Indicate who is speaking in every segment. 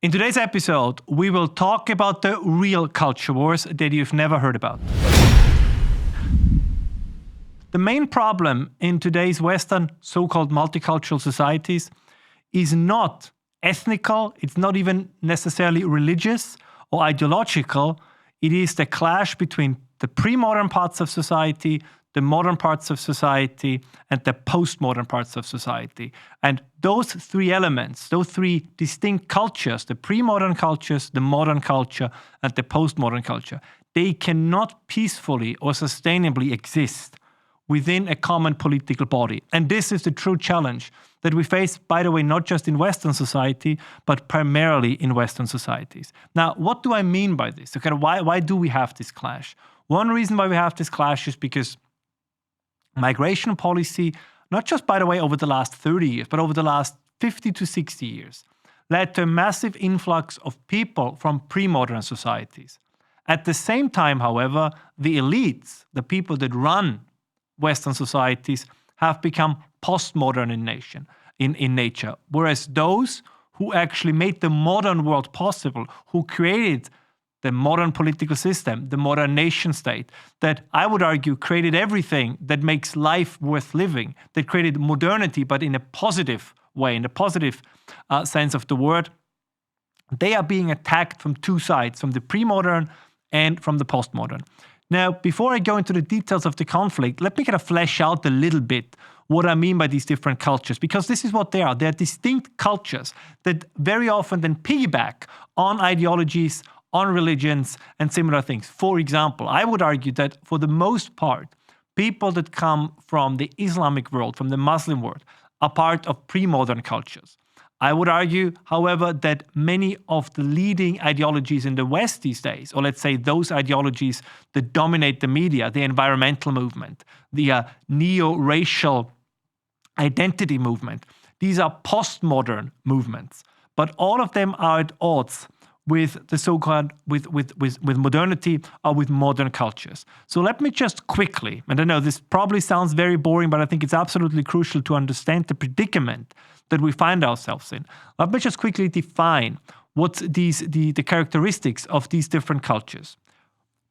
Speaker 1: In today's episode, we will talk about the real culture wars that you've never heard about. The main problem in today's Western so-called multicultural societies is not ethnical, it's not even necessarily religious or ideological. It is the clash between the pre-modern parts of society, the modern parts of society, and the postmodern parts of society. And those three elements, those three distinct cultures, the pre-modern cultures, the modern culture, and the postmodern culture, they cannot peacefully or sustainably exist within a common political body. And this is the true challenge that we face, by the way, not just in Western society, but primarily in Western societies. Now, what do I mean by this? Okay, why do we have this clash? One reason why we have this clash is because migration policy, not just, by the way, over the last 30 years, but over the last 50 to 60 years, led to a massive influx of people from pre-modern societies. At the same time, however, the elites, the people that run Western societies, have become postmodern in nature, whereas those who actually made the modern world possible, who created the modern political system, the modern nation state, that I would argue created everything that makes life worth living, that created modernity, but in a positive way, in a positive sense of the word, they are being attacked from two sides, from the pre-modern and from the postmodern. Now, before I go into the details of the conflict, let me kind of flesh out a little bit what I mean by these different cultures, because this is what they are. They're distinct cultures that very often then piggyback on ideologies, on religions, and similar things. For example, I would argue that for the most part, people that come from the Islamic world, from the Muslim world, are part of pre-modern cultures. I would argue, however, that many of the leading ideologies in the West these days, or let's say those ideologies that dominate the media, the environmental movement, the neo-racial identity movement, these are postmodern movements. But all of them are at odds with the so-called, with modernity or with modern cultures. So let me just quickly, and I know this probably sounds very boring, but I think it's absolutely crucial to understand the predicament that we find ourselves in. Let me just quickly define what the characteristics of these different cultures.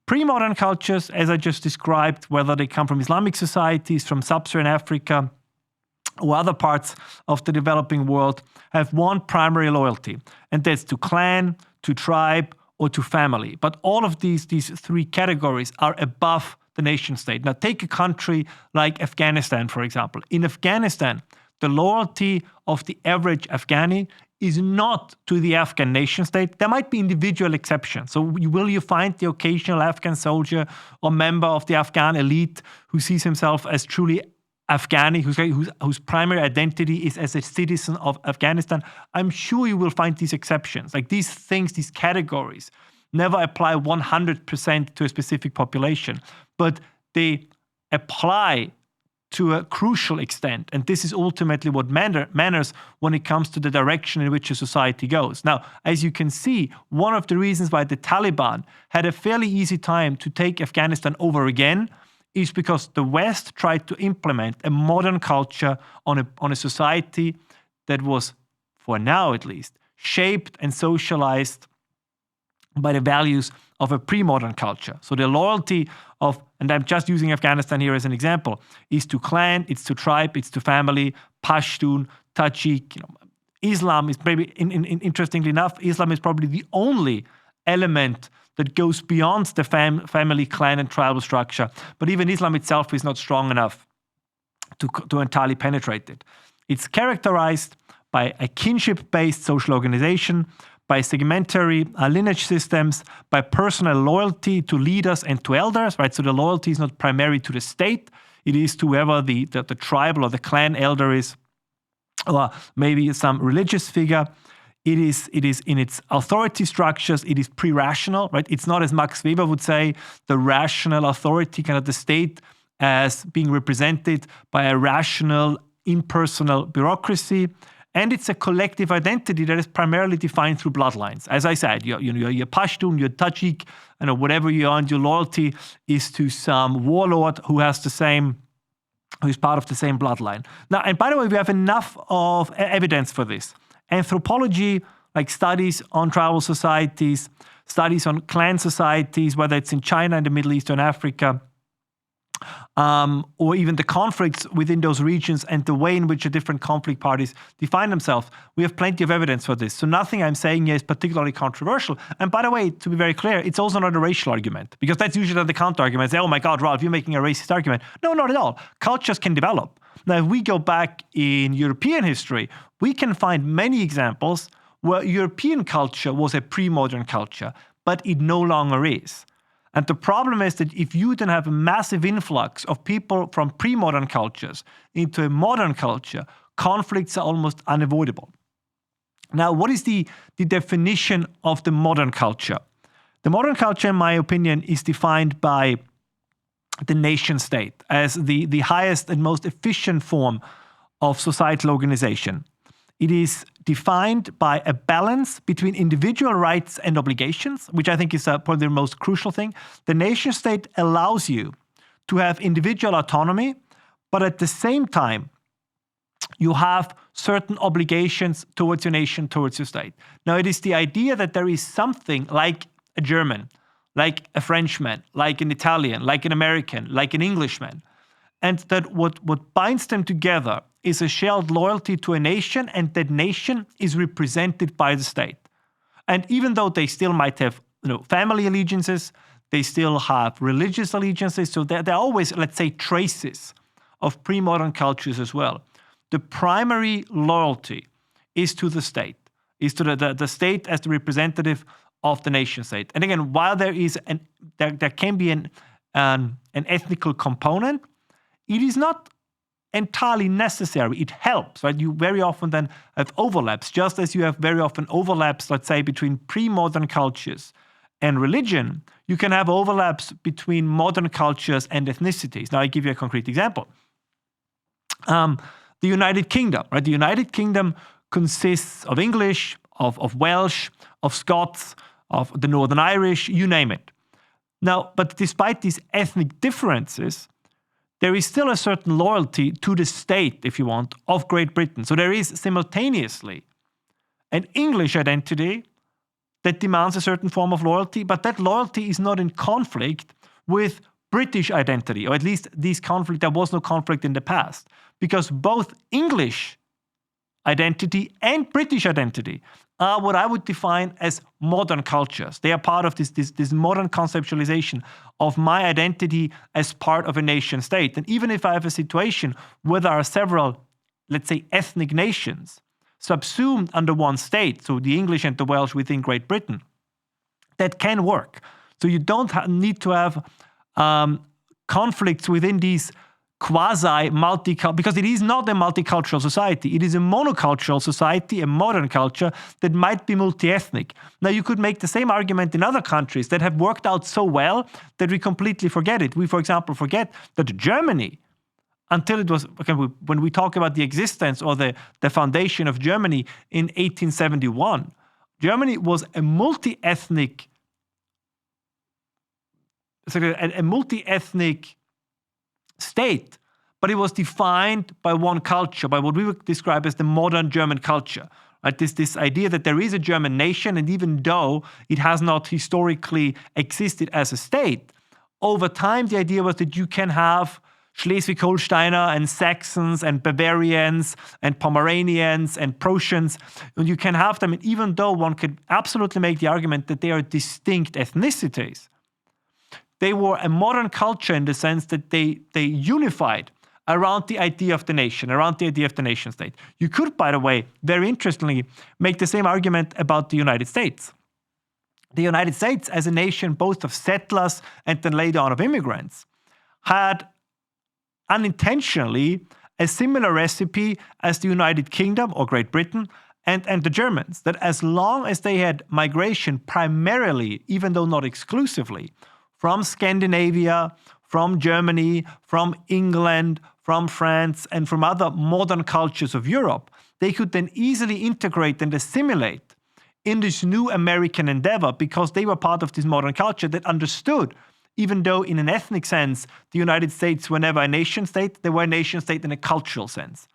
Speaker 1: Pre-modern cultures, as I just described, whether they come from Islamic societies, from sub-Saharan Africa, or other parts of the developing world, have one primary loyalty, and that's to clan, to tribe, or to family. But all of these three categories are above the nation state. Now, take a country like Afghanistan, for example. In Afghanistan, the loyalty of the average Afghani is not to the Afghan nation state. There might be individual exceptions. So you find the occasional Afghan soldier or member of the Afghan elite who sees himself as truly Afghani, whose primary identity is as a citizen of Afghanistan. I'm sure you will find these exceptions. Like these things, these categories, never apply 100% to a specific population, but they apply to a crucial extent. And this is ultimately what matters when it comes to the direction in which a society goes. Now, as you can see, one of the reasons why the Taliban had a fairly easy time to take Afghanistan over again is because the West tried to implement a modern culture on a society that was, for now at least, shaped and socialized by the values of a pre-modern culture. So the loyalty of, and I'm just using Afghanistan here as an example, is to clan, it's to tribe, it's to family, Pashtun, Tajik. Islam is maybe, interestingly enough, Islam is probably the only element that goes beyond the family, clan, and tribal structure. But even Islam itself is not strong enough to entirely penetrate it. It's characterized by a kinship-based social organization, by segmentary lineage systems, by personal loyalty to leaders and to elders, right? So the loyalty is not primarily to the state, it is to whoever the tribal or the clan elder is, or maybe some religious figure. It is in its authority structures, it is pre-rational, right? It's not, as Max Weber would say, the rational authority, kind of the state as being represented by a rational, impersonal bureaucracy. And it's a collective identity that is primarily defined through bloodlines. As I said, you're Pashtun, you're Tajik, whatever you are, and your loyalty is to some warlord who has who's part of the same bloodline. Now, and by the way, we have enough of evidence for this. Anthropology, like studies on tribal societies, studies on clan societies, whether it's in China, in the Middle East, or in Africa, or even the conflicts within those regions and the way in which the different conflict parties define themselves. We have plenty of evidence for this. So nothing I'm saying here is particularly controversial. And by the way, to be very clear, it's also not a racial argument, because that's usually the counter-argument. Say, oh my God, Ralph, you're making a racist argument. No, not at all. Cultures can develop. Now, if we go back in European history, we can find many examples where European culture was a pre-modern culture, but it no longer is. And the problem is that if you then have a massive influx of people from pre-modern cultures into a modern culture, conflicts are almost unavoidable. Now, what is the definition of the modern culture? The modern culture, in my opinion, is defined by the nation state as the highest and most efficient form of societal organization. It is defined by a balance between individual rights and obligations, which I think is probably the most crucial thing. The nation state allows you to have individual autonomy, but at the same time, you have certain obligations towards your nation, towards your state. Now, it is the idea that there is something like a German, like a Frenchman, like an Italian, like an American, like an Englishman, and that what binds them together is a shared loyalty to a nation, and that nation is represented by the state. And even though they still might have family allegiances, they still have religious allegiances, so there are always, let's say, traces of pre-modern cultures as well. The primary loyalty is to the state, is to the state as the representative of the nation state. And again, while there can be an ethnical component, it is not entirely necessary. It helps, right? You very often then have overlaps, just as you have very often overlaps, let's say, between pre-modern cultures and religion. You can have overlaps between modern cultures and ethnicities. Now, I give you a concrete example. The United Kingdom, right? The United Kingdom consists of English, of Welsh, of Scots, of the Northern Irish, you name it. Now, but despite these ethnic differences, there is still a certain loyalty to the state, if you want, of Great Britain. So there is simultaneously an English identity that demands a certain form of loyalty, but that loyalty is not in conflict with British identity, or at least there was no conflict in the past, because both English identity and British identity are what I would define as modern cultures. They are part of this modern conceptualization of my identity as part of a nation state. And even if I have a situation where there are several, let's say, ethnic nations subsumed under one state, so the English and the Welsh within Great Britain, that can work. So you don't need to have conflicts within these quasi-multicultural, because it is not a multicultural society. It is a monocultural society, a modern culture that might be multi-ethnic. Now, you could make the same argument in other countries that have worked out so well that we completely forget it. We, for example, forget that Germany, until it was, when we talk about the existence or the foundation of Germany in 1871, Germany was a multi-ethnic state, but it was defined by one culture, by what we would describe as the modern German culture. Right? This idea that there is a German nation, and even though it has not historically existed as a state, over time the idea was that you can have Schleswig-Holsteiner and Saxons and Bavarians and Pomeranians and Prussians, and you can have them, and even though one could absolutely make the argument that they are distinct ethnicities, they were a modern culture in the sense that they unified around the idea of the nation, around the idea of the nation state. You could, by the way, very interestingly, make the same argument about the United States. The United States, as a nation both of settlers and then later on of immigrants, had unintentionally a similar recipe as the United Kingdom or Great Britain and the Germans, that as long as they had migration primarily, even though not exclusively, from Scandinavia, from Germany, from England, from France, and from other modern cultures of Europe, they could then easily integrate and assimilate in this new American endeavor because they were part of this modern culture that understood, even though in an ethnic sense, the United States were never a nation state, they were a nation state in a cultural sense.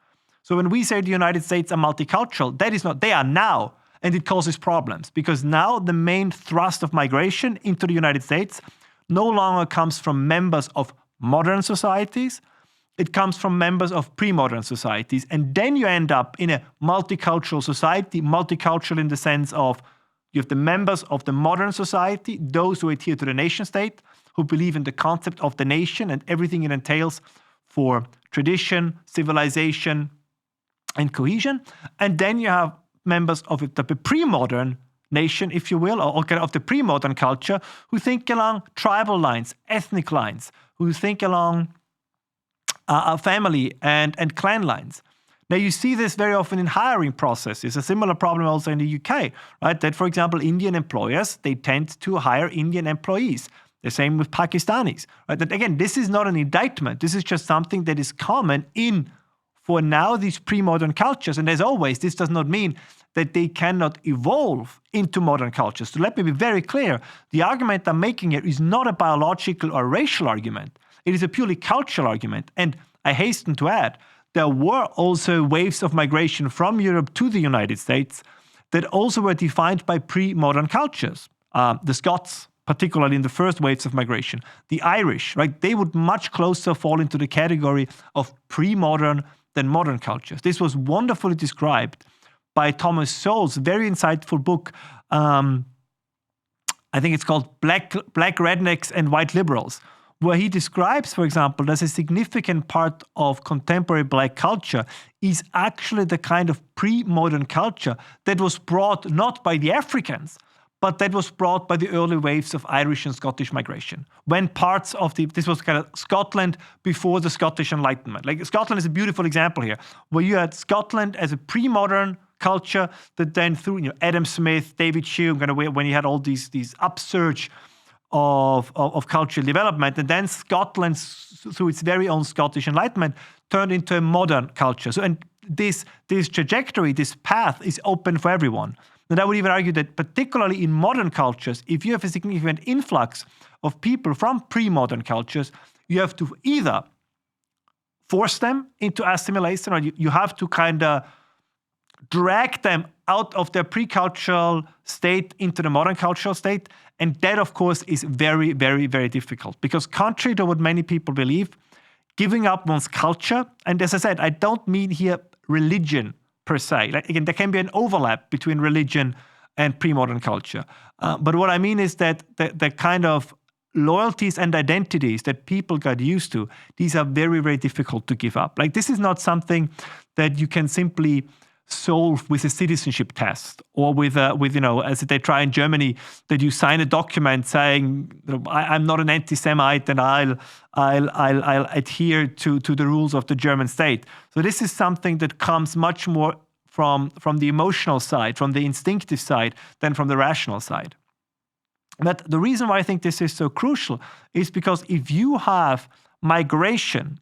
Speaker 1: So when we say the United States are multicultural, that is not, they are now And it causes problems because now the main thrust of migration into the United States no longer comes from members of modern societies. It comes from members of pre-modern societies. And then you end up in a multicultural society, multicultural in the sense of you have the members of the modern society, those who adhere to the nation state, who believe in the concept of the nation and everything it entails for tradition, civilization, and cohesion. And then you have members of the pre-modern nation, if you will, or of the pre-modern culture, who think along tribal lines, ethnic lines, who think along family and clan lines. Now, you see this very often in hiring processes. A similar problem also in the UK, right? That, for example, Indian employers, they tend to hire Indian employees. The same with Pakistanis, right? That, again, this is not an indictment. This is just something that is common for now, these pre-modern cultures. And as always, this does not mean that they cannot evolve into modern cultures. So let me be very clear. The argument I'm making here is not a biological or racial argument. It is a purely cultural argument. And I hasten to add, there were also waves of migration from Europe to the United States that also were defined by pre-modern cultures. The Scots, particularly in the first waves of migration, the Irish, right? They would much closer fall into the category of pre-modern than modern cultures. This was wonderfully described by Thomas Sowell's very insightful book. I think it's called Black Rednecks and White Liberals, where he describes, for example, that a significant part of contemporary black culture is actually the kind of pre-modern culture that was brought not by the Africans, but that was brought by the early waves of Irish and Scottish migration. When parts of this was kind of Scotland before the Scottish Enlightenment. Like Scotland is a beautiful example here, where you had Scotland as a pre-modern culture that then through Adam Smith, David Hume, kind of when you had all these upsurge of cultural development, and then Scotland, through its very own Scottish Enlightenment, turned into a modern culture. So, and this trajectory, this path is open for everyone. And I would even argue that particularly in modern cultures, if you have a significant influx of people from pre-modern cultures, you have to either force them into assimilation, or you have to kind of drag them out of their pre-cultural state into the modern cultural state. And that, of course, is very, very, very difficult. Because contrary to what many people believe, giving up one's culture, and as I said, I don't mean here religion per se. Like, again, there can be an overlap between religion and pre-modern culture. But what I mean is that the kind of loyalties and identities that people got used to, these are very, very difficult to give up. Like, this is not something that you can simply solve with a citizenship test or with as they try in Germany, that you sign a document saying, I'm not an anti-Semite and I'll adhere to the rules of the German state. So this is something that comes much more from the emotional side, from the instinctive side, than from the rational side. But the reason why I think this is so crucial is because if you have migration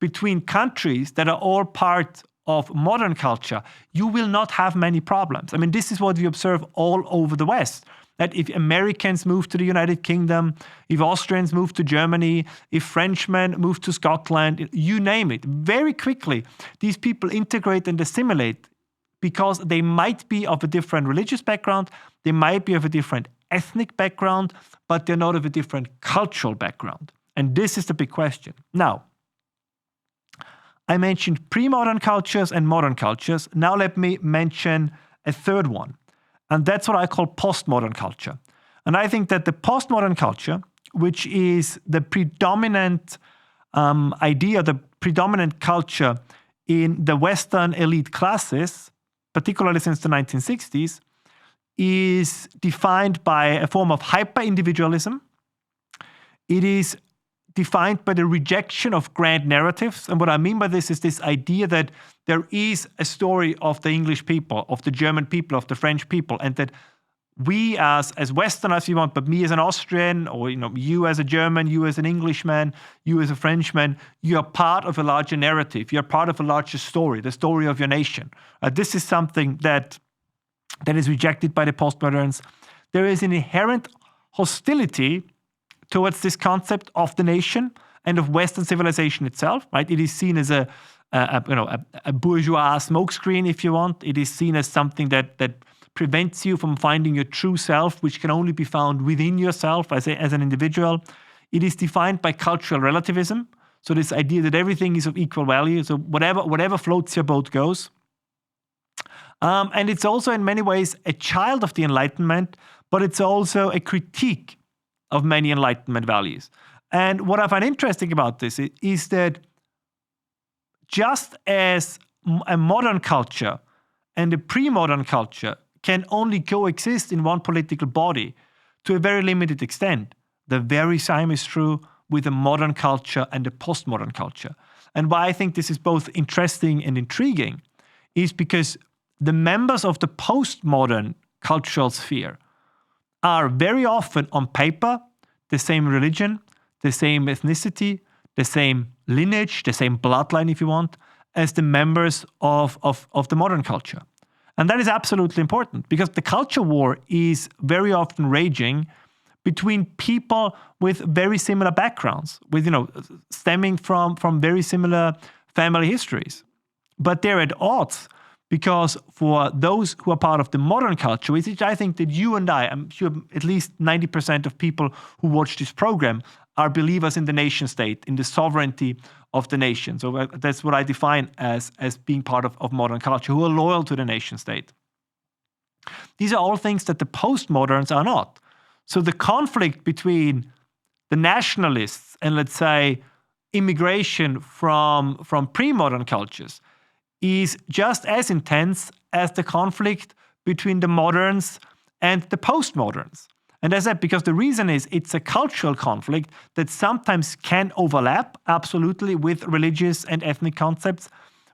Speaker 1: between countries that are all part of modern culture, you will not have many problems. I mean, this is what we observe all over the West. That if Americans move to the United Kingdom, if Austrians move to Germany, if Frenchmen move to Scotland, you name it, very quickly, these people integrate and assimilate because they might be of a different religious background, they might be of a different ethnic background, but they're not of a different cultural background. And this is the big question. Now, I mentioned pre-modern cultures and modern cultures. Now let me mention a third one. And that's what I call postmodern culture. And I think that the postmodern culture, which is the predominant idea, the predominant culture in the Western elite classes, particularly since the 1960s, is defined by a form of hyper-individualism. It is defined by the rejection of grand narratives. And what I mean by this is this idea that there is a story of the English people, of the German people, of the French people, and that we as Westerners, if you want, but me as an Austrian, or you as a German, you as an Englishman, you as a Frenchman, you are part of a larger narrative. You're part of a larger story, the story of your nation. This is something that is rejected by the postmoderns. There is an inherent hostility towards this concept of the nation and of Western civilization itself, right? It is seen as a a bourgeois smokescreen, if you want. It is seen as something that prevents you from finding your true self, which can only be found within yourself as an individual. It is defined by cultural relativism. So this idea that everything is of equal value. So whatever floats your boat goes. And it's also in many ways a child of the Enlightenment, but it's also a critique of many Enlightenment values. And what I find interesting about this is that just as a modern culture and a pre-modern culture can only coexist in one political body to a very limited extent, the very same is true with a modern culture and a postmodern culture. And why I think this is both interesting and intriguing is because the members of the postmodern cultural sphere are very often on paper the same religion, the same ethnicity, the same lineage, the same bloodline, if you want, as the members of the modern culture. And that is absolutely important because the culture war is very often raging between people with very similar backgrounds, with stemming from very similar family histories. But they're at odds because for those who are part of the modern culture, which I think that you and I'm sure at least 90% of people who watch this program are believers in the nation state, in the sovereignty of the nation. So that's what I define as being part of modern culture, who are loyal to the nation state. These are all things that the postmoderns are not. So the conflict between the nationalists and, let's say, immigration from pre-modern cultures is just as intense as the conflict between the moderns and the postmoderns. And as I said, because the reason is it's a cultural conflict that sometimes can overlap, absolutely, with religious and ethnic concepts,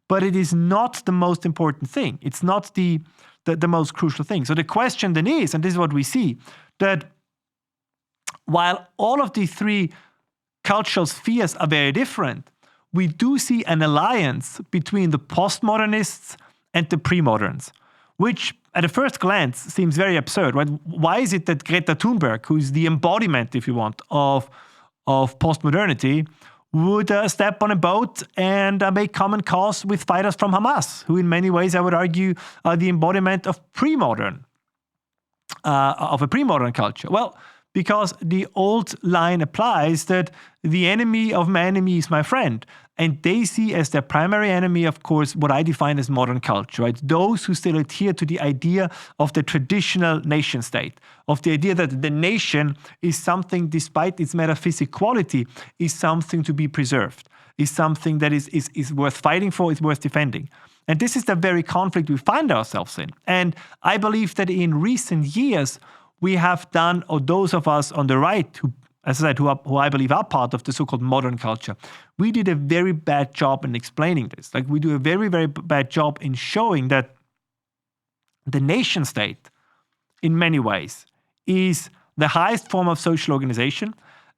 Speaker 1: but it is not the most important thing. It's not the most crucial thing. So the question then is, and this is what we see, that while all of these three cultural spheres are very different, we do see an alliance between the postmodernists and the pre-moderns, which at a first glance seems very absurd, right? Why is it that Greta Thunberg, who is the embodiment, if you want, of postmodernity, would step on a boat and make common cause with fighters from Hamas, who in many ways I would argue are the embodiment of pre-modern, of a pre-modern culture? Well, because the old line applies that the enemy of my enemy is my friend. And they see as their primary enemy, of course, what I define as modern culture, right? Those who still adhere to the idea of the traditional nation state, of the idea that the nation is something, despite its metaphysical quality, is something to be preserved, is something that is worth fighting for, is worth defending. And this is the very conflict we find ourselves in. And I believe that in recent years, we have done, or those of us on the right, who, as I said, who I believe are part of the so-called modern culture, we did a very bad job in explaining this. Like we do a very, very bad job in showing that the nation state, in many ways, is the highest form of social organization,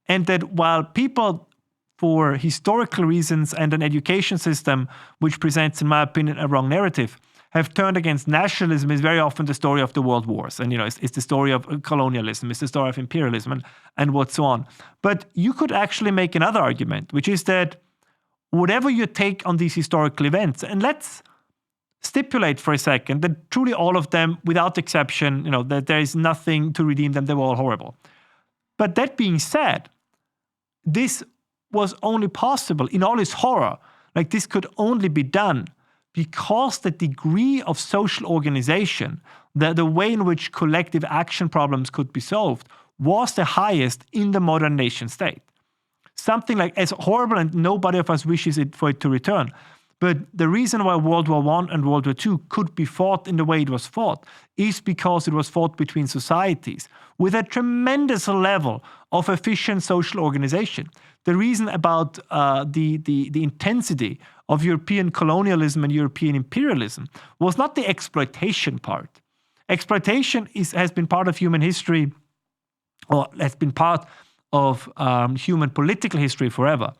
Speaker 1: and that while people, for historical reasons and an education system which presents, in my opinion, a wrong narrative, have turned against nationalism, is very often the story of the world wars. And, it's the story of colonialism, it's the story of imperialism and what's so on. But you could actually make another argument, which is that whatever your take on these historical events, and let's stipulate for a second that truly all of them, without exception, that there is nothing to redeem them, they were all horrible. But that being said, this was only possible in all its horror. Like this could only be done because the degree of social organization, the way in which collective action problems could be solved, was the highest in the modern nation state. Something like as horrible, and nobody of us wishes for it to return. But the reason why World War I and World War II could be fought in the way it was fought is because it was fought between societies with a tremendous level of efficient social organization. The reason about the intensity of European colonialism and European imperialism was not the exploitation part. Exploitation has been part of human history, or has been part of human political history forever.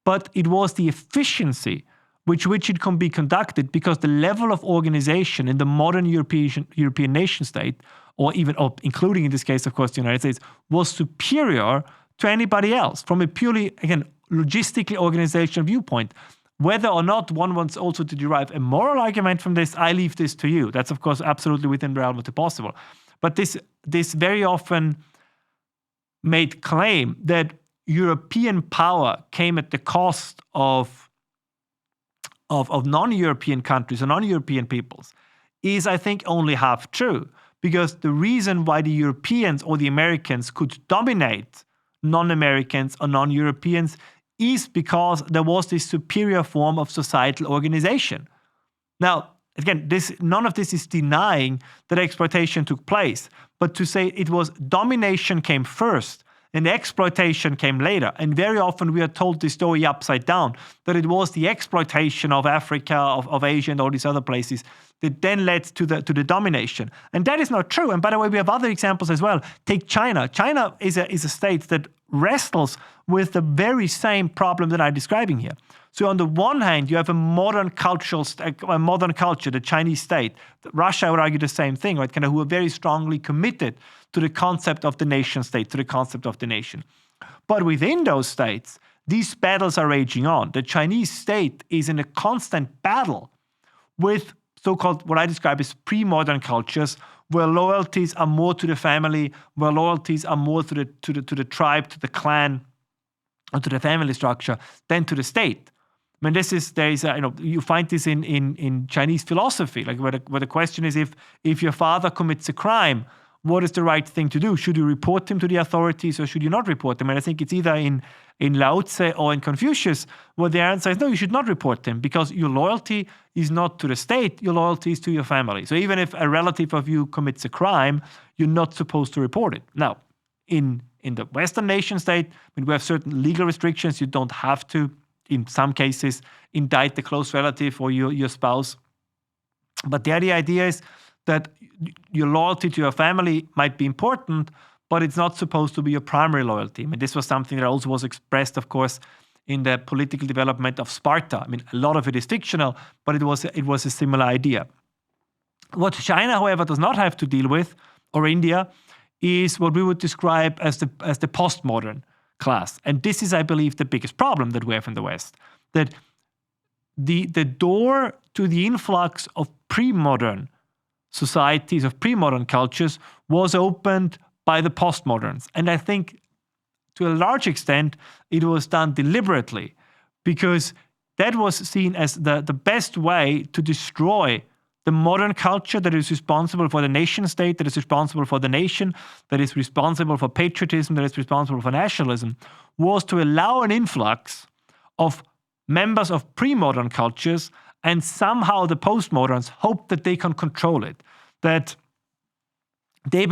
Speaker 1: But it was the efficiency which it can be conducted, because the level of organization in the modern European nation state, or including in this case, of course, the United States, was superior to anybody else from a purely, again, logistically organizational viewpoint. Whether or not one wants also to derive a moral argument from this, I leave this to you. That's, of course, absolutely within the realm of the possible. But this very often made claim that European power came at the cost of non-European countries or non-European peoples is, I think, only half true. Because the reason why the Europeans or the Americans could dominate non-Americans or non-Europeans is because there was this superior form of societal organization. Now, again, none of this is denying that exploitation took place, but to say it was domination came first and exploitation came later. And very often we are told the story upside down, that it was the exploitation of Africa, of Asia, and all these other places that then led to the domination. And that is not true. And by the way, we have other examples as well. Take China. China is a state that wrestles with the very same problem that I'm describing here. So on the one hand, you have a modern culture, the Chinese state. Russia, I would argue the same thing, right? Kind of who are very strongly committed to the concept of the nation state, to the concept of the nation. But within those states, these battles are raging on. The Chinese state is in a constant battle with so-called, what I describe as pre-modern cultures, where loyalties are more to the family, where loyalties are more to the tribe, to the clan, or to the family structure than to the state. I mean, you find this in Chinese philosophy, like where the question is, if your father commits a crime, what is the right thing to do? Should you report him to the authorities or should you not report him? And I think it's either in Lao Tse or in Confucius, where the answer is no, you should not report him because your loyalty is not to the state, your loyalty is to your family. So even if a relative of you commits a crime, you're not supposed to report it. Now, in the Western nation state, I mean, we have certain legal restrictions. You don't have to, in some cases, indict a close relative or your spouse. But the idea is that your loyalty to your family might be important, but it's not supposed to be your primary loyalty. I mean, this was something that also was expressed, of course, in the political development of Sparta. I mean, a lot of it is fictional, but it was a similar idea. What China, however, does not have to deal with, or India, is what we would describe as the postmodern class. And this is, I believe, the biggest problem that we have in the West. That the door to the influx of pre-modern societies, of pre-modern cultures, was opened by the postmoderns. And I think to a large extent, it was done deliberately because that was seen as the best way to destroy the modern culture that is responsible for the nation state, that is responsible for the nation, that is responsible for patriotism, that is responsible for nationalism, was to allow an influx of members of pre-modern cultures, and somehow the postmoderns hope that they can control it, that they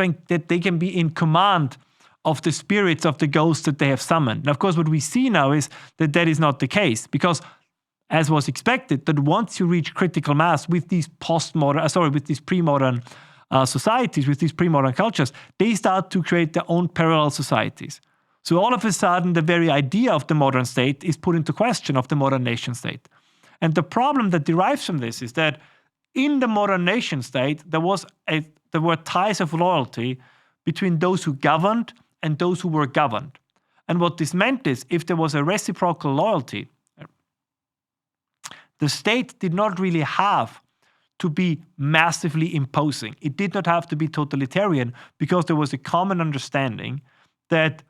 Speaker 1: can be in command of the spirits of the ghosts that they have summoned. And of course, what we see now is that that is not the case, because as was expected, that once you reach critical mass with these pre-modern societies, with these pre-modern cultures, they start to create their own parallel societies. So all of a sudden, the very idea of the modern state is put into question, of the modern nation state. And the problem that derives from this is that in the modern nation state, there were ties of loyalty between those who governed and those who were governed. And what this meant is, if there was a reciprocal loyalty, the state did not really have to be massively imposing. It did not have to be totalitarian, because there was a common understanding that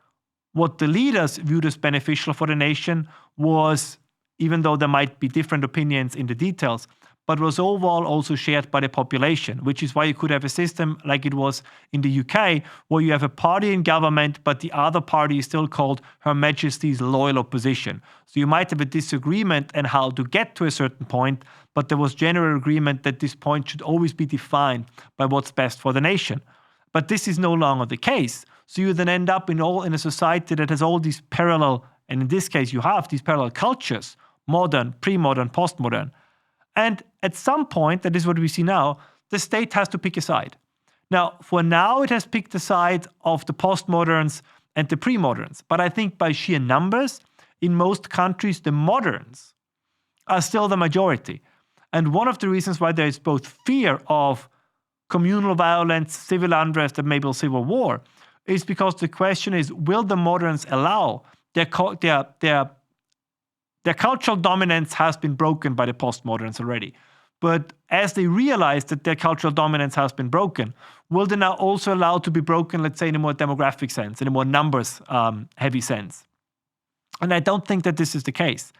Speaker 1: what the leaders viewed as beneficial for the nation was, even though there might be different opinions in the details, but was overall also shared by the population, which is why you could have a system like it was in the UK, where you have a party in government, but the other party is still called Her Majesty's Loyal Opposition. So you might have a disagreement on how to get to a certain point, but there was general agreement that this point should always be defined by what's best for the nation. But this is no longer the case. So you then end up in a society that has all these parallel, and in this case you have these parallel cultures, modern, pre-modern, postmodern. And at some point, that is what we see now, the state has to pick a side. Now, for now, it has picked the side of the postmoderns and the pre-moderns. But I think by sheer numbers, in most countries, the moderns are still the majority. And one of the reasons why there is both fear of communal violence, civil unrest, and maybe civil war, is because the question is, will the moderns allow their their cultural dominance has been broken by the postmoderns already. But as they realize that their cultural dominance has been broken, will they now also allow to be broken, let's say, in a more demographic sense, in a more numbers heavy sense? And I don't think that this is the case.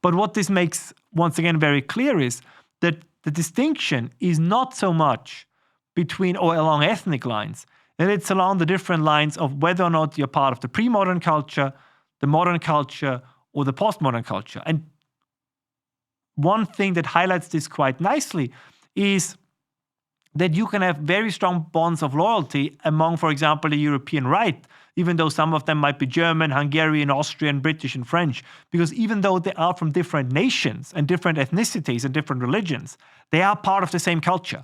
Speaker 1: But what this makes, once again, very clear is that the distinction is not so much between or along ethnic lines, that it's along the different lines of whether or not you're part of the pre-modern culture, the modern culture, or the postmodern culture. And one thing that highlights this quite nicely is that you can have very strong bonds of loyalty among, for example, the European right, even though some of them might be German, Hungarian, Austrian, British, and French, because even though they are from different nations and different ethnicities and different religions, they are part of the same culture.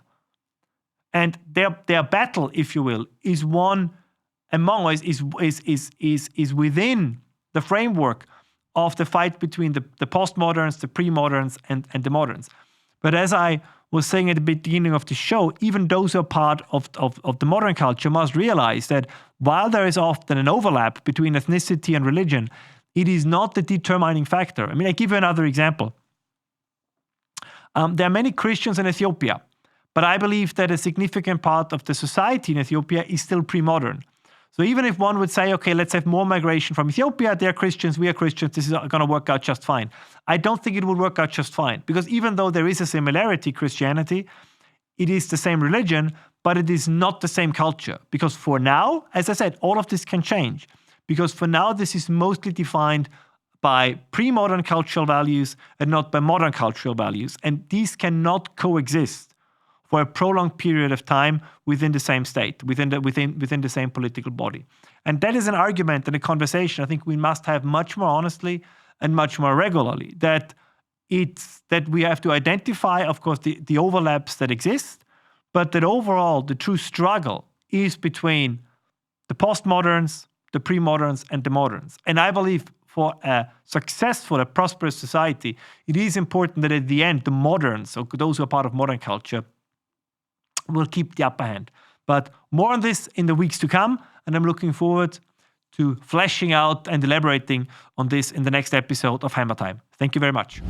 Speaker 1: And their battle, if you will, is one among us, is within the framework of the fight between the postmoderns, the pre-moderns, and the moderns. But as I was saying at the beginning of the show, even those who are part of the modern culture must realize that while there is often an overlap between ethnicity and religion, it is not the determining factor. I mean, I give you another example. There are many Christians in Ethiopia, but I believe that a significant part of the society in Ethiopia is still pre-modern. So even if one would say, okay, let's have more migration from Ethiopia, they're Christians, we are Christians, this is going to work out just fine. I don't think it will work out just fine, because even though there is a similarity, Christianity, it is the same religion, but it is not the same culture. Because for now, as I said, all of this can change. Because for now, this is mostly defined by pre-modern cultural values and not by modern cultural values. And these cannot coexist for a prolonged period of time within the same state, within the same political body. And that is an argument and a conversation I think we must have much more honestly and much more regularly, that we have to identify, of course, the overlaps that exist, but that overall the true struggle is between the postmoderns, the pre-moderns, and the moderns. And I believe for a successful, a prosperous society, it is important that at the end, the moderns, or those who are part of modern culture, will keep the upper hand. But more on this in the weeks to come, and I'm looking forward to fleshing out and elaborating on this in the next episode of Hammer Time. Thank you very much.